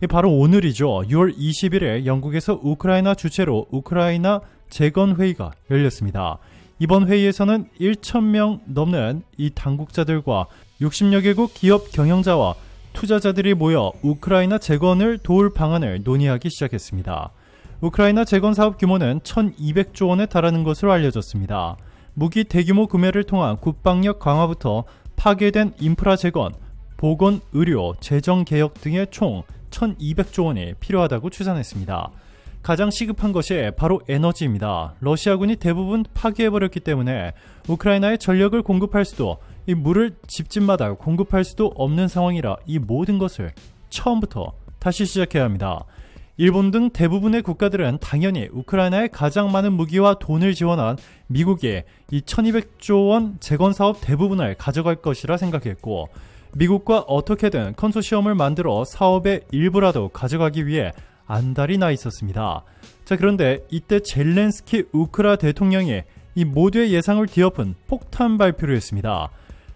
바로 오늘이죠. 6월 20일에 영국에서 우크라이나 주최로 우크라이나 재건회의가 열렸습니다. 이번 회의에서는 1,000명 넘는 이 당국자들과 60여 개국 기업 경영자와 투자자들이 모여 우크라이나 재건을 도울 방안을 논의하기 시작했습니다. 우크라이나 재건 사업 규모는 1,200조 원에 달하는 것으로 알려졌습니다. 무기 대규모 구매를 통한 국방력 강화부터 파괴된 인프라 재건, 보건, 의료, 재정 개혁 등의 총 1,200조 원이 필요하다고 추산했습니다. 가장 시급한 것이 바로 에너지입니다. 러시아군이 대부분 파괴해버렸기 때문에 우크라이나에 전력을 공급할 수도 이 물을 집집마다 공급할 수도 없는 상황이라 이 모든 것을 처음부터 다시 시작해야 합니다. 일본 등 대부분의 국가들은 당연히 우크라이나에 가장 많은 무기와 돈을 지원한 미국이 이 1200조 원 재건사업 대부분을 가져갈 것이라 생각했고, 미국과 어떻게든 컨소시엄을 만들어 사업의 일부라도 가져가기 위해 안달이 나 있었습니다. 자, 그런데 이때 젤렌스키 우크라 대통령이 이 모두의 예상을 뒤엎은 폭탄 발표를 했습니다.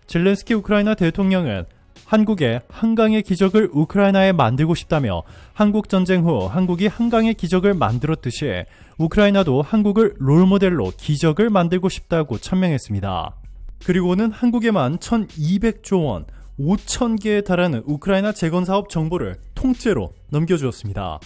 젤렌스키 우크라이나 대통령은 한국의 한강의 기적을 우크라이나에 만들고 싶다며, 한국 전쟁 후 한국이 한강의 기적을 만들었듯이 우크라이나도 한국을 롤모델로 기적을 만들고 싶다고 천명했습니다. 그리고는 한국에만 1200조 원, 5,000개에 달하는 우크라이나 재건사업 정보를 통째로 넘겨주었습니다.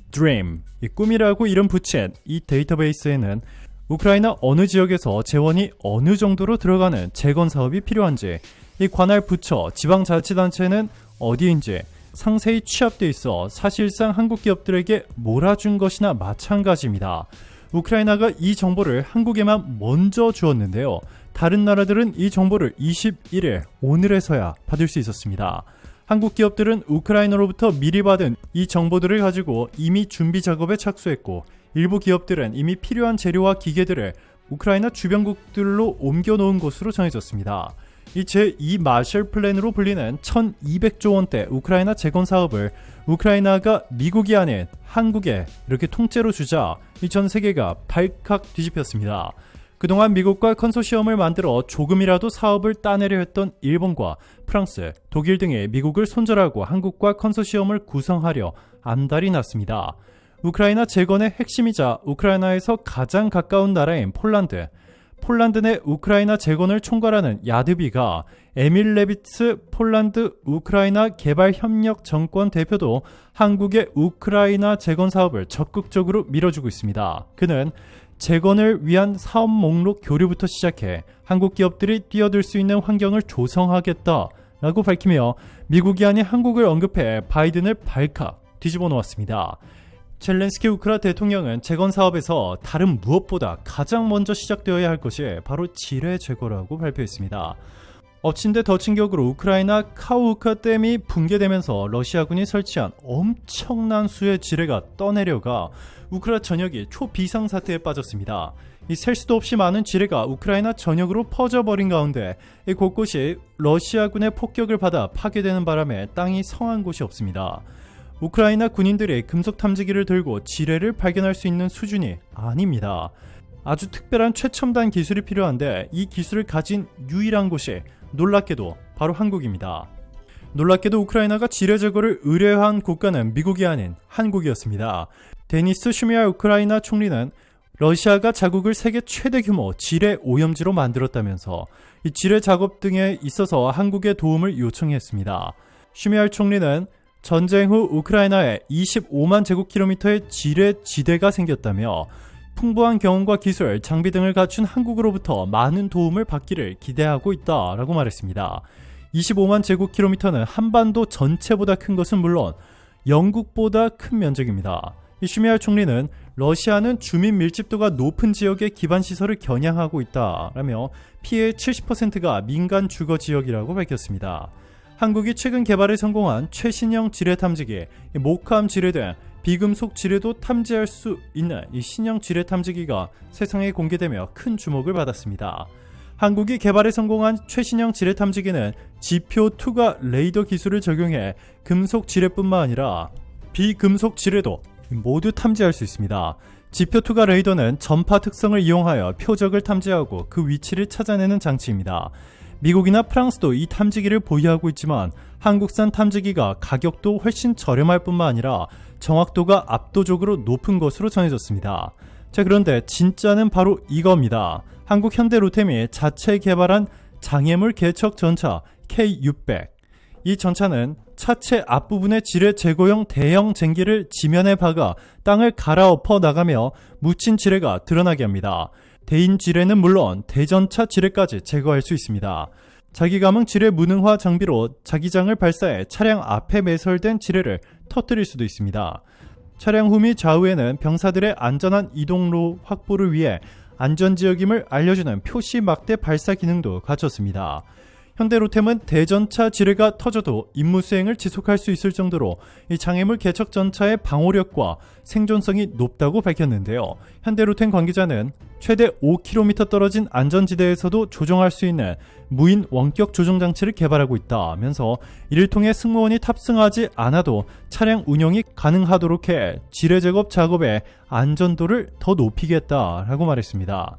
Dream, 이 꿈이라고 이름 붙인 이 데이터베이스에는 우크라이나 어느 지역에서 재원이 어느 정도로 들어가는 재건사업이 필요한지, 이 관할 부처, 지방자치단체는 어디인지 상세히 취합되어 있어 사실상 한국 기업들에게 몰아준 것이나 마찬가지입니다. 우크라이나가 이 정보를 한국에만 먼저 주었는데요. 다른 나라들은 이 정보를 21일, 오늘에서야 받을 수 있었습니다. 한국 기업들은 우크라이나로부터 미리 받은 이 정보들을 가지고 이미 준비 작업에 착수했고, 일부 기업들은 이미 필요한 재료와 기계들을 우크라이나 주변국들로 옮겨놓은 것으로 전해졌습니다. 이 제2 마셜 플랜으로 불리는 1200조 원대 우크라이나 재건 사업을 우크라이나가 미국이 아닌 한국에 이렇게 통째로 주자 이 전 세계가 발칵 뒤집혔습니다. 그동안 미국과 컨소시엄을 만들어 조금이라도 사업을 따내려 했던 일본과 프랑스, 독일 등이 미국을 손절하고 한국과 컨소시엄을 구성하려 안달이 났습니다. 우크라이나 재건의 핵심이자 우크라이나에서 가장 가까운 나라인 폴란드 내 우크라이나 재건을 총괄하는 야드비가 에밀 레비츠 폴란드 우크라이나 개발협력 정권 대표도 한국의 우크라이나 재건 사업을 적극적으로 밀어주고 있습니다. 그는 재건을 위한 사업 목록 교류부터 시작해 한국 기업들이 뛰어들 수 있는 환경을 조성하겠다라고 밝히며 미국이 아닌 한국을 언급해 바이든을 발칵 뒤집어 놓았습니다. 젤렌스키 우크라 대통령은 재건 사업에서 다른 무엇보다 가장 먼저 시작되어야 할 것이 바로 지뢰 제거라고 발표했습니다. 엎친 데 덮친 격으로 우크라이나 카우카 댐이 붕괴되면서 러시아군이 설치한 엄청난 수의 지뢰가 떠내려가 우크라 전역이 초비상사태에 빠졌습니다. 이 셀 수도 없이 많은 지뢰가 우크라이나 전역으로 퍼져버린 가운데 이 곳곳이 러시아군의 폭격을 받아 파괴되는 바람에 땅이 성한 곳이 없습니다. 우크라이나 군인들이 금속 탐지기를 들고 지뢰를 발견할 수 있는 수준이 아닙니다. 아주 특별한 최첨단 기술이 필요한데 이 기술을 가진 유일한 곳이 놀랍게도 바로 한국입니다. 놀랍게도 우크라이나가 지뢰 제거를 의뢰한 국가는 미국이 아닌 한국이었습니다. 데니스 슈미알 우크라이나 총리는 러시아가 자국을 세계 최대 규모 지뢰 오염지로 만들었다면서 이 지뢰 작업 등에 있어서 한국의 도움을 요청했습니다. 슈미알 총리는 전쟁 후 우크라이나에 25만 제곱킬로미터의 지뢰 지대가 생겼다며 풍부한 경험과 기술, 장비 등을 갖춘 한국으로부터 많은 도움을 받기를 기대하고 있다라고 말했습니다. 25만 제곱킬로미터는 한반도 전체보다 큰 것은 물론 영국보다 큰 면적입니다. 슈미알 총리는 러시아는 주민 밀집도가 높은 지역의 기반시설을 겨냥하고 있다라며 피해의 70%가 민간 주거 지역이라고 밝혔습니다. 한국이 최근 개발에 성공한 최신형 지뢰 탐지기, 모캄 지뢰 등 비금속 지뢰도 탐지할 수 있는 이 신형 지뢰 탐지기가 세상에 공개되며 큰 주목을 받았습니다. 한국이 개발에 성공한 최신형 지뢰 탐지기는 지표 투과 레이더 기술을 적용해 금속 지뢰뿐만 아니라 비금속 지뢰도 모두 탐지할 수 있습니다. 지표 투과 레이더는 전파 특성을 이용하여 표적을 탐지하고 그 위치를 찾아내는 장치입니다. 미국이나 프랑스도 이 탐지기를 보유하고 있지만 한국산 탐지기가 가격도 훨씬 저렴할 뿐만 아니라 정확도가 압도적으로 높은 것으로 전해졌습니다. 자, 그런데 진짜는 바로 이겁니다. 한국 현대로템이 자체 개발한 장애물 개척 전차 K600. 이 전차는 차체 앞부분에 지뢰 제거용 대형 쟁기를 지면에 박아 땅을 갈아엎어 나가며 묻힌 지뢰가 드러나게 합니다. 대인 지뢰는 물론 대전차 지뢰까지 제거할 수 있습니다. 자기감응 지뢰 무능화 장비로 자기장을 발사해 차량 앞에 매설된 지뢰를 터뜨릴 수도 있습니다. 차량 후 및 좌우에는 병사들의 안전한 이동로 확보를 위해 안전지역임을 알려주는 표시 막대 발사 기능도 갖췄습니다. 현대로템은 대전차 지뢰가 터져도 임무 수행을 지속할 수 있을 정도로 이 장애물 개척 전차의 방호력과 생존성이 높다고 밝혔는데요. 현대로템 관계자는 최대 5km 떨어진 안전지대에서도 조종할 수 있는 무인 원격 조종 장치를 개발하고 있다면서 이를 통해 승무원이 탑승하지 않아도 차량 운영이 가능하도록 해 지뢰 제거 작업의 안전도를 더 높이겠다라고 말했습니다.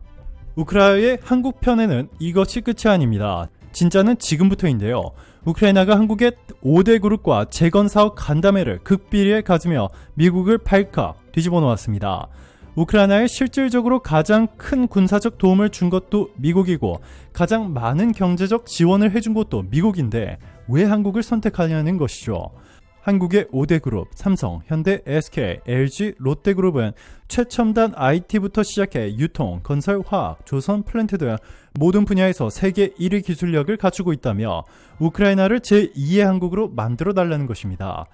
우크라이나의 한국 편에는 이것이 끝이 아닙니다. 진짜는 지금부터인데요. 우크라이나가 한국의 5대 그룹과 재건사업 간담회를 극비리에 가지며 미국을 발칵 뒤집어 놓았습니다. 우크라이나에 실질적으로 가장 큰 군사적 도움을 준 것도 미국이고 가장 많은 경제적 지원을 해준 것도 미국인데 왜 한국을 선택하냐는 것이죠. 한국의 5대 그룹 삼성, 현대, SK, LG, 롯데그룹은 최첨단 IT부터 시작해 유통, 건설, 화학, 조선, 플랜트 등 모든 분야에서 세계 1위 기술력을 갖추고 있다며 우크라이나를 제2의 한국으로 만들어 달라는 것입니다.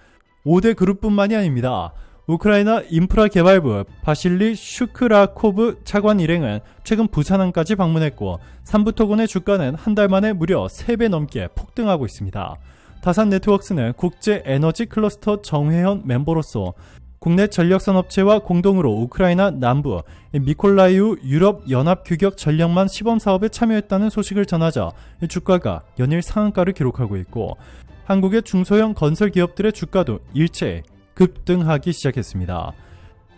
5대 그룹뿐만이 아닙니다. 우크라이나 인프라개발부 바실리 슈크라코브 차관 일행은 최근 부산항까지 방문했고 삼부토군의 주가는 한 달 만에 무려 3배 넘게 폭등하고 있습니다. 다산 네트워크스는 국제 에너지 클러스터 정회원 멤버로서 국내 전력산업체와 공동으로 우크라이나 남부 미콜라이우 유럽연합규격 전력망 시범 사업에 참여했다는 소식을 전하자 주가가 연일 상한가를 기록하고 있고 한국의 중소형 건설 기업들의 주가도 일제히 급등하기 시작했습니다.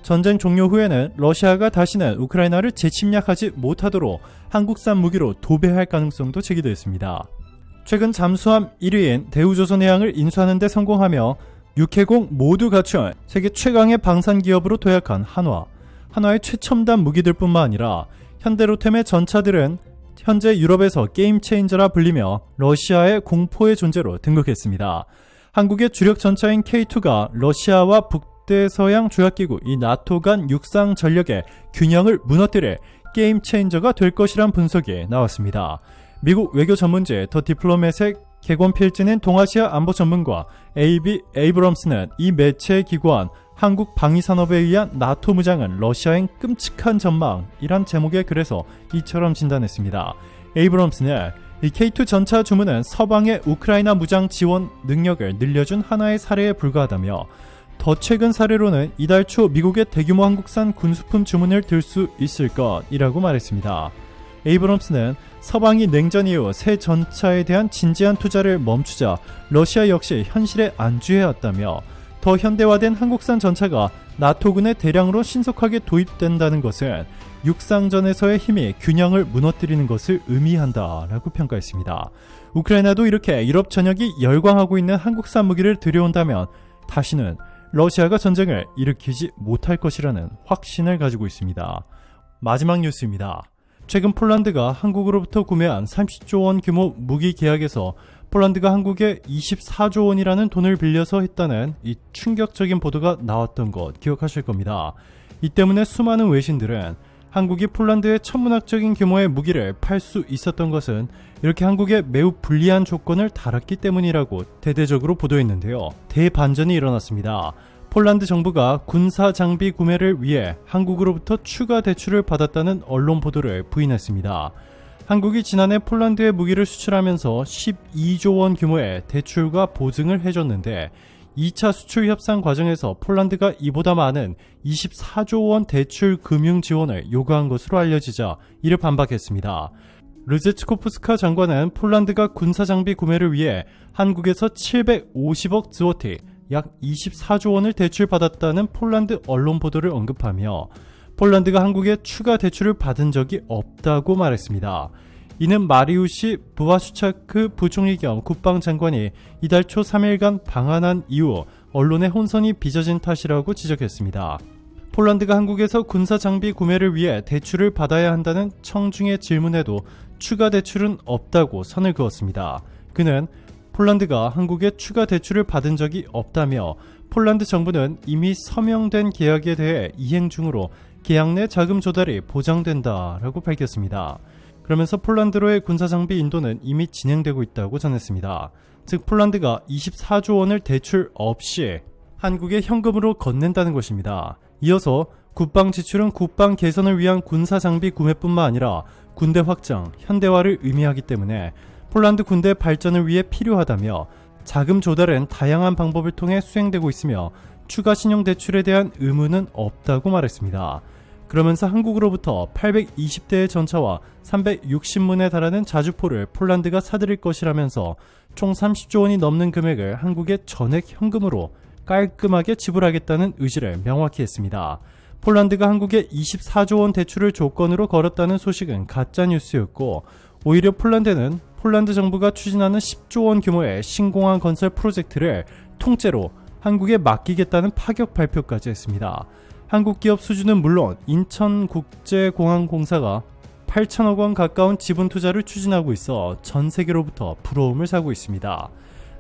전쟁 종료 후에는 러시아가 다시는 우크라이나를 재침략하지 못하도록 한국산 무기로 도배할 가능성도 제기됐습니다. 최근 잠수함 1위인 대우조선해양을 인수하는 데 성공하며 육해공 모두 갖춘 세계 최강의 방산기업으로 도약한 한화의 최첨단 무기들뿐만 아니라 현대로템의 전차들은 현재 유럽에서 게임 체인저라 불리며 러시아의 공포의 존재로 등극했습니다. 한국의 주력 전차인 K2가 러시아와 북대서양 조약기구 이 나토 간 육상 전력의 균형을 무너뜨릴 게임 체인저가 될 것이란 분석이 나왔습니다. 미국 외교 전문지 더 디플로맷의 개건 필진인 동아시아 안보 전문가 A.B. 에이브럼스는 이 매체에 기고한 한국 방위산업에 의한 나토 무장은 러시아의 끔찍한 전망이란 제목의 글에서 이처럼 진단했습니다. 에이브럼스는 이 K2 전차 주문은 서방의 우크라이나 무장 지원 능력을 늘려준 하나의 사례에 불과하다며 더 최근 사례로는 이달 초 미국의 대규모 한국산 군수품 주문을 들 수 있을 것이라고 말했습니다. 에이브럼스는 서방이 냉전 이후 새 전차에 대한 진지한 투자를 멈추자 러시아 역시 현실에 안주해왔다며 더 현대화된 한국산 전차가 나토군에 대량으로 신속하게 도입된다는 것은 육상전에서의 힘이 균형을 무너뜨리는 것을 의미한다라고 평가했습니다. 우크라이나도 이렇게 유럽 전역이 열광하고 있는 한국산 무기를 들여온다면 다시는 러시아가 전쟁을 일으키지 못할 것이라는 확신을 가지고 있습니다. 마지막 뉴스입니다. 최근 폴란드가 한국으로부터 구매한 30조 원 규모 무기 계약에서 폴란드가 한국에 24조 원이라는 돈을 빌려서 했다는 이 충격적인 보도가 나왔던 것 기억하실 겁니다. 이 때문에 수많은 외신들은 한국이 폴란드에 천문학적인 규모의 무기를 팔 수 있었던 것은 이렇게 한국에 매우 불리한 조건을 달았기 때문이라고 대대적으로 보도했는데요. 대반전이 일어났습니다. 폴란드 정부가 군사 장비 구매를 위해 한국으로부터 추가 대출을 받았다는 언론 보도를 부인했습니다. 한국이 지난해 폴란드에 무기를 수출하면서 12조 원 규모의 대출과 보증을 해줬는데 2차 수출 협상 과정에서 폴란드가 이보다 많은 24조 원 대출 금융 지원을 요구한 것으로 알려지자 이를 반박했습니다. 르제츠코프스카 장관은 폴란드가 군사장비 구매를 위해 한국에서 750억 즈워티 약 24조 원을 대출받았다는 폴란드 언론 보도를 언급하며 폴란드가 한국에 추가 대출을 받은 적이 없다고 말했습니다. 이는 마리우시 부와슈차크 부총리 겸 국방장관이 이달 초 3일간 방한한 이후 언론의 혼선이 빚어진 탓이라고 지적했습니다. 폴란드가 한국에서 군사장비 구매를 위해 대출을 받아야 한다는 청중의 질문에도 추가 대출은 없다고 선을 그었습니다. 그는 폴란드가 한국에 추가 대출을 받은 적이 없다며 폴란드 정부는 이미 서명된 계약에 대해 이행 중으로 계약 내 자금 조달이 보장된다라고 밝혔습니다. 그러면서 폴란드로의 군사장비 인도는 이미 진행되고 있다고 전했습니다. 즉 폴란드가 24조 원을 대출 없이 한국에 현금으로 건넨다는 것입니다. 이어서 국방 지출은 국방 개선을 위한 군사장비 구매뿐만 아니라 군대 확장, 현대화를 의미하기 때문에 폴란드 군대 발전을 위해 필요하다며 자금 조달은 다양한 방법을 통해 수행되고 있으며 추가 신용 대출에 대한 의무는 없다고 말했습니다. 그러면서 한국으로부터 820대의 전차와 360문에 달하는 자주포를 폴란드가 사들일 것이라면서 총 30조 원이 넘는 금액을 한국에 전액 현금으로 깔끔하게 지불하겠다는 의지를 명확히 했습니다. 폴란드가 한국에 24조 원 대출을 조건으로 걸었다는 소식은 가짜뉴스였고, 오히려 폴란드는 폴란드 정부가 추진하는 10조 원 규모의 신공항 건설 프로젝트를 통째로 한국에 맡기겠다는 파격 발표까지 했습니다. 한국 기업 수주는 물론 인천국제공항공사가 8천억 원 가까운 지분 투자를 추진하고 있어 전 세계로부터 부러움을 사고 있습니다.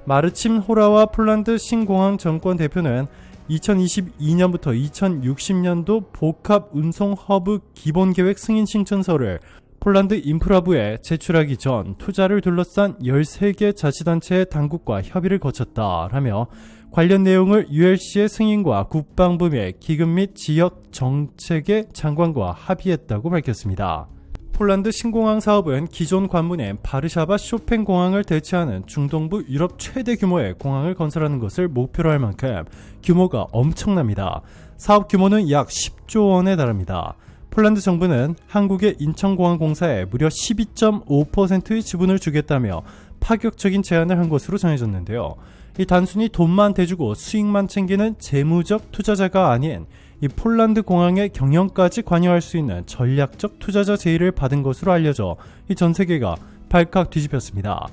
마르침 호라와 폴란드 신공항 정권 대표는 2022년부터 2060년도 복합 운송 허브 기본계획 승인 신청서를 폴란드 인프라부에 제출하기 전 투자를 둘러싼 13개 자치단체의 당국과 협의를 거쳤다라며 관련 내용을 ULC의 승인과 국방부 및 기금 및 지역 정책의 장관과 합의했다고 밝혔습니다. 폴란드 신공항 사업은 기존 관문인 바르샤바 쇼팽 공항을 대체하는 중동부 유럽 최대 규모의 공항을 건설하는 것을 목표로 할 만큼 규모가 엄청납니다. 사업 규모는 약 10조 원에 달합니다. 폴란드 정부는 한국의 인천공항공사에 무려 12.5%의 지분을 주겠다며 파격적인 제안을 한 것으로 전해졌는데요. 이 단순히 돈만 대주고 수익만 챙기는 재무적 투자자가 아닌 이 폴란드 공항의 경영까지 관여할 수 있는 전략적 투자자 제의를 받은 것으로 알려져 이 전 세계가 발칵 뒤집혔습니다.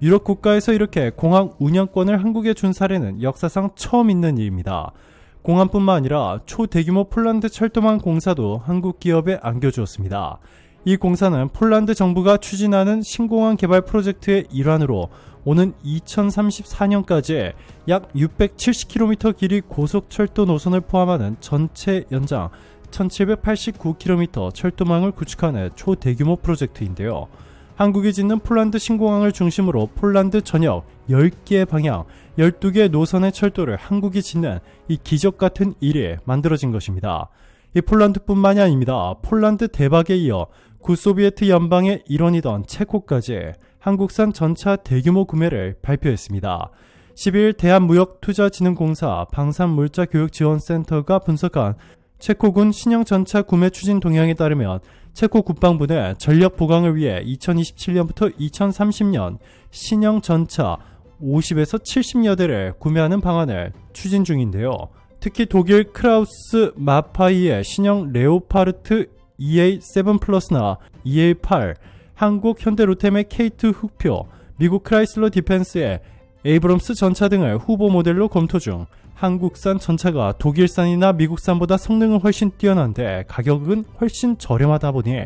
유럽 국가에서 이렇게 공항 운영권을 한국에 준 사례는 역사상 처음 있는 일입니다. 공항뿐만 아니라 초대규모 폴란드 철도망 공사도 한국 기업에 안겨주었습니다. 이 공사는 폴란드 정부가 추진하는 신공항 개발 프로젝트의 일환으로 오는 2034년까지 약 670km 길이 고속철도 노선을 포함하는 전체 연장 1789km 철도망을 구축하는 초대규모 프로젝트인데요. 한국이 짓는 폴란드 신공항을 중심으로 폴란드 전역 10개 방향 12개 노선의 철도를 한국이 짓는 이 기적 같은 일이 만들어진 것입니다. 이 폴란드뿐만이 아닙니다. 폴란드 대박에 이어 구소비에트 연방의 일원이던 체코까지 한국산 전차 대규모 구매를 발표했습니다. 12일 대한무역투자진흥공사 방산물자교육지원센터가 분석한 체코군 신형 전차 구매 추진 동향에 따르면 체코 국방부는 전력 보강을 위해 2027년부터 2030년 신형 전차 50에서 70여 대를 구매하는 방안을 추진 중인데요. 특히 독일 크라우스 마파이의 신형 레오파르트 EA7 플러스나 EA8, 한국 현대로템의 K2 흑표, 미국 크라이슬러 디펜스의 에이브럼스 전차 등을 후보 모델로 검토 중. 한국산 전차가 독일산이나 미국산보다 성능은 훨씬 뛰어난데 가격은 훨씬 저렴하다 보니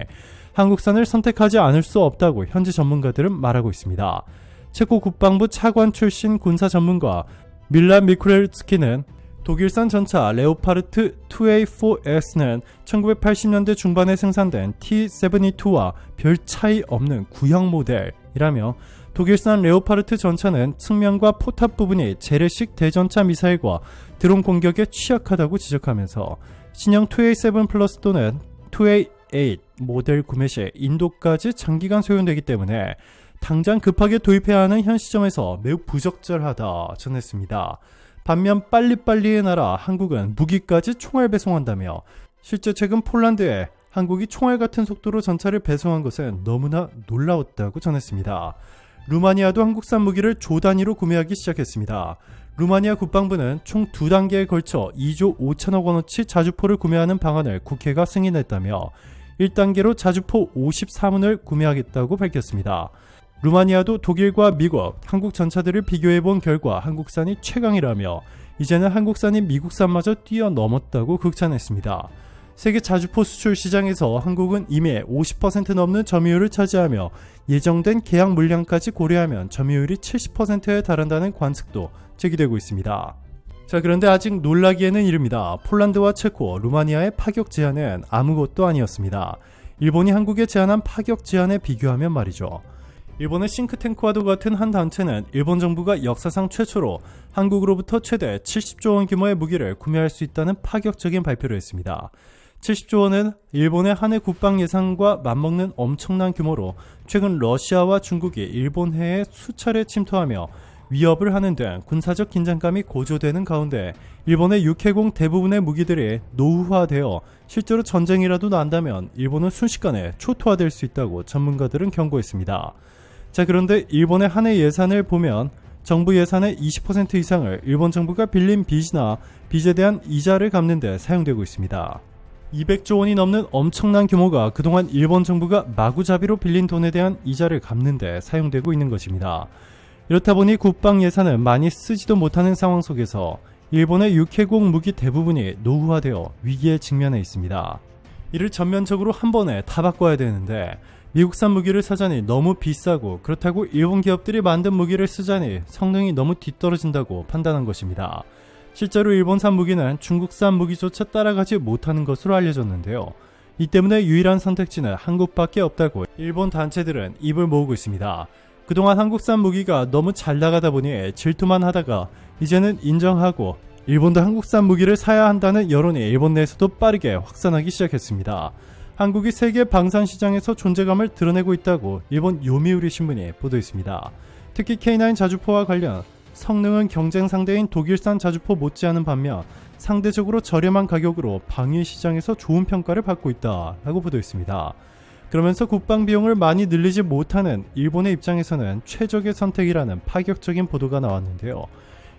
한국산을 선택하지 않을 수 없다고 현지 전문가들은 말하고 있습니다. 체코 국방부 차관 출신 군사 전문가 밀란 미쿠렐스키는 독일산 전차 레오파르트 2A4S는 1980년대 중반에 생산된 T-72와 별 차이 없는 구형 모델이라며 독일산 레오파르트 전차는 측면과 포탑 부분이 재래식 대전차 미사일과 드론 공격에 취약하다고 지적하면서 신형 2A7 플러스 또는 2A8 모델 구매 시 인도까지 장기간 소요되기 때문에 당장 급하게 도입해야 하는 현 시점에서 매우 부적절하다 전했습니다. 반면 빨리빨리의 나라 한국은 무기까지 총알 배송한다며 실제 최근 폴란드에 한국이 총알 같은 속도로 전차를 배송한 것은 너무나 놀라웠다고 전했습니다. 루마니아도 한국산 무기를 조 단위로 구매하기 시작했습니다. 루마니아 국방부는 총 2단계에 걸쳐 2조 5천억 원어치 자주포를 구매하는 방안을 국회가 승인했다며 1단계로 자주포 54문을 구매하겠다고 밝혔습니다. 루마니아도 독일과 미국, 한국 전차들을 비교해본 결과 한국산이 최강이라며 이제는 한국산이 미국산마저 뛰어넘었다고 극찬했습니다. 세계 자주포 수출 시장에서 한국은 이미 50% 넘는 점유율을 차지하며 예정된 계약 물량까지 고려하면 점유율이 70%에 달한다는 관측도 제기되고 있습니다. 자, 그런데 아직 놀라기에는 이릅니다. 폴란드와 체코, 루마니아의 파격 제한은 아무것도 아니었습니다. 일본이 한국에 제안한 파격 제한에 비교하면 말이죠. 일본의 싱크탱크와도 같은 한 단체는 일본 정부가 역사상 최초로 한국으로부터 최대 70조 원 규모의 무기를 구매할 수 있다는 파격적인 발표를 했습니다. 70조 원은 일본의 한 해 국방 예산과 맞먹는 엄청난 규모로 최근 러시아와 중국이 일본해에 수차례 침투하며 위협을 하는 등 군사적 긴장감이 고조되는 가운데 일본의 육해공 대부분의 무기들이 노후화되어 실제로 전쟁이라도 난다면 일본은 순식간에 초토화될 수 있다고 전문가들은 경고했습니다. 자, 그런데 일본의 한 해 예산을 보면 정부 예산의 20% 이상을 일본 정부가 빌린 빚이나 빚에 대한 이자를 갚는 데 사용되고 있습니다. 200조 원이 넘는 엄청난 규모가 그동안 일본 정부가 마구잡이로 빌린 돈에 대한 이자를 갚는 데 사용되고 있는 것입니다. 이렇다 보니 국방 예산을 많이 쓰지도 못하는 상황 속에서 일본의 육해공 무기 대부분이 노후화되어 위기에 직면해 있습니다. 이를 전면적으로 한 번에 다 바꿔야 되는데 미국산 무기를 사자니 너무 비싸고 그렇다고 일본 기업들이 만든 무기를 쓰자니 성능이 너무 뒤떨어진다고 판단한 것입니다. 실제로 일본산 무기는 중국산 무기조차 따라가지 못하는 것으로 알려졌는데요. 이 때문에 유일한 선택지는 한국밖에 없다고 일본 단체들은 입을 모으고 있습니다. 그동안 한국산 무기가 너무 잘 나가다 보니 질투만 하다가 이제는 인정하고 일본도 한국산 무기를 사야 한다는 여론이 일본 내에서도 빠르게 확산하기 시작했습니다. 한국이 세계 방산 시장에서 존재감을 드러내고 있다고 일본 요미우리 신문이 보도했습니다. 특히 K9 자주포와 관련 성능은 경쟁 상대인 독일산 자주포 못지않은 반면 상대적으로 저렴한 가격으로 방위 시장에서 좋은 평가를 받고 있다라고 보도했습니다. 그러면서 국방 비용을 많이 늘리지 못하는 일본의 입장에서는 최적의 선택이라는 파격적인 보도가 나왔는데요.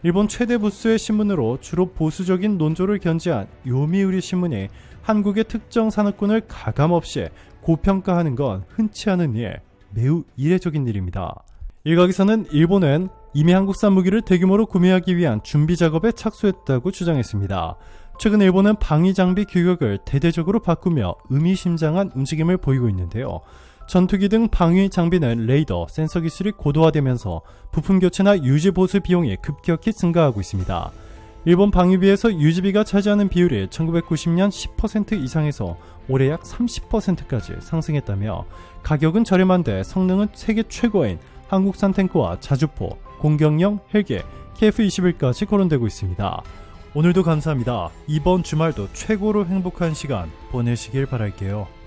일본 최대 부수의 신문으로 주로 보수적인 논조를 견지한 요미우리 신문이 한국의 특정 산업군을 가감없이 고평가하는 건 흔치 않은 일, 매우 이례적인 일입니다. 일각에서는 일본은 이미 한국산 무기를 대규모로 구매하기 위한 준비 작업에 착수했다고 주장했습니다. 최근 일본은 방위 장비 규격을 대대적으로 바꾸며 의미심장한 움직임을 보이고 있는데요. 전투기 등 방위 장비는 레이더, 센서 기술이 고도화되면서 부품 교체나 유지 보수 비용이 급격히 증가하고 있습니다. 일본 방위비에서 유지비가 차지하는 비율이 1990년 10% 이상에서 올해 약 30%까지 상승했다며 가격은 저렴한데 성능은 세계 최고인 한국산 탱크와 자주포, 공격용 헬기, KF-21까지 거론되고 있습니다. 오늘도 감사합니다. 이번 주말도 최고로 행복한 시간 보내시길 바랄게요.